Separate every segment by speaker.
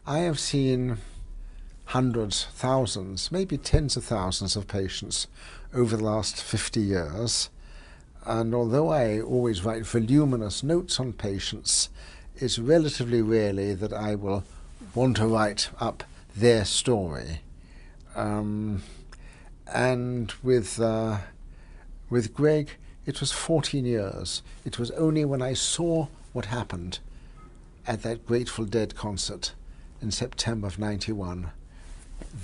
Speaker 1: I have seen hundreds, thousands, maybe tens of thousands of patients over the last 50 years. And although I always write voluminous notes on patients, it's relatively rarely that I will want to write up their story. And with Greg, it was 14 years. It was only when I saw what happened at that Grateful Dead concert in September of '91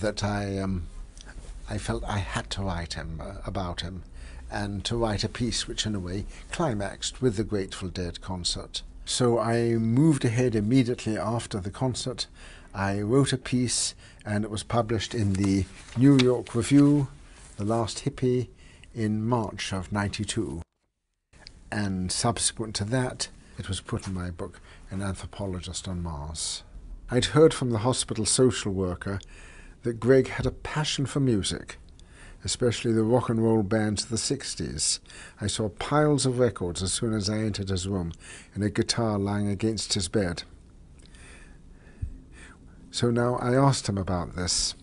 Speaker 1: that I felt I had to write about him, and to write a piece which in a way climaxed with the Grateful Dead concert. So I moved ahead immediately after the concert. I wrote a piece and it was published in the New York Review, The Last Hippie, in March of '92. And subsequent to that, it was put in my book, An Anthropologist on Mars. I'd heard from the hospital social worker that Greg had a passion for music, especially the rock and roll bands of the 60s. I saw piles of records as soon as I entered his room, and a guitar lying against his bed. So now I asked him about this,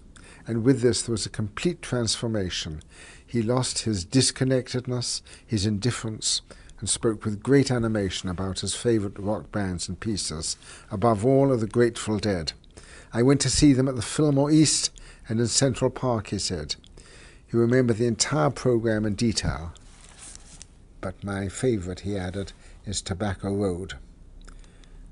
Speaker 1: and with this there was a complete transformation. He lost his disconnectedness, his indifference, and spoke with great animation about his favourite rock bands and pieces, above all of the Grateful Dead. I went to see them at the Fillmore East and in Central Park, he said. He remembered the entire programme in detail. But my favourite, he added, is Tobacco Road.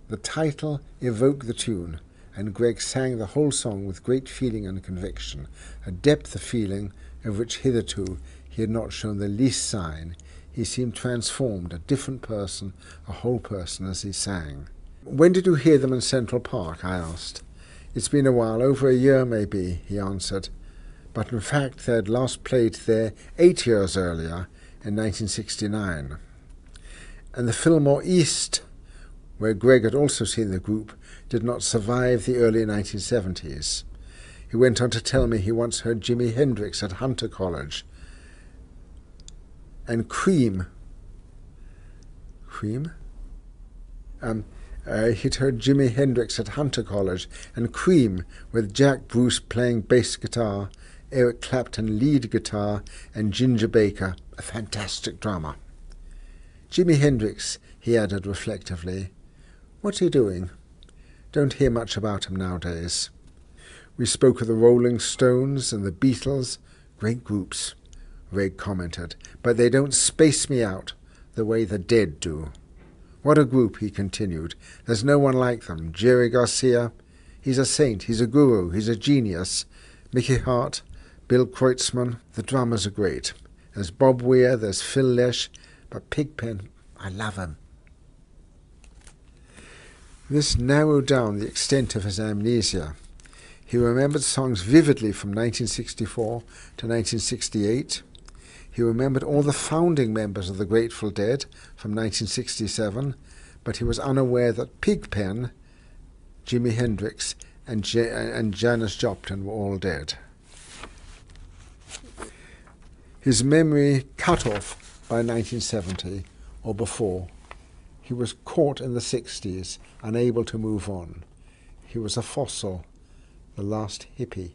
Speaker 1: The title evoked the tune, and Greg sang the whole song with great feeling and conviction, a depth of feeling of which hitherto he had not shown the least sign. He seemed transformed, a different person, a whole person as he sang. When did you hear them in Central Park? I asked. It's been a while, over a year maybe, he answered. But in fact they had last played there 8 years earlier, in 1969. And the Fillmore East, where Greg had also seen the group, did not survive the early 1970s. He went on to tell me he once heard Jimi Hendrix at Hunter College, and Cream. He'd heard Jimi Hendrix at Hunter College, and Cream, with Jack Bruce playing bass guitar, Eric Clapton lead guitar, and Ginger Baker, a fantastic drummer. Jimi Hendrix, he added reflectively. What's he doing? Don't hear much about him nowadays. We spoke of the Rolling Stones and the Beatles, great groups, Greg commented, but they don't space me out the way the Dead do. What a group, he continued. There's no one like them. Jerry Garcia, he's a saint, he's a guru, he's a genius. Mickey Hart, Bill Kreutzmann, the drummers are great. There's Bob Weir, there's Phil Lesh, but Pigpen, I love him. This narrowed down the extent of his amnesia. He remembered songs vividly from 1964 to 1968. He remembered all the founding members of the Grateful Dead from 1967, but he was unaware that Pigpen, Jimi Hendrix, and Janis Joplin were all dead. His memory cut off by 1970 or before. He was caught in the 60s, unable to move on. He was a fossil, the last hippie.